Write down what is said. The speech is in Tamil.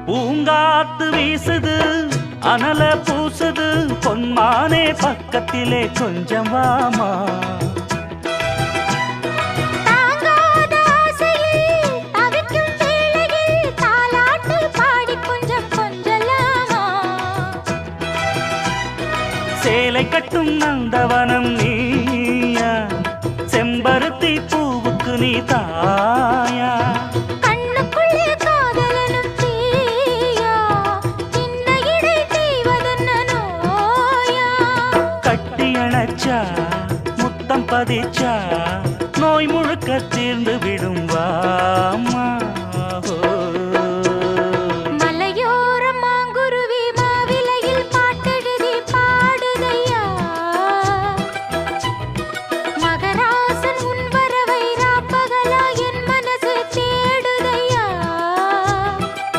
பூங்காத்து வீசுது அனல பூசுது பொன்மானே பக்கத்திலே கொஞ்சம் வாமா சேலை கட்டும் நந்தவனம் நீயா செம்பருத்தி பூவுக்கு நீ தாயா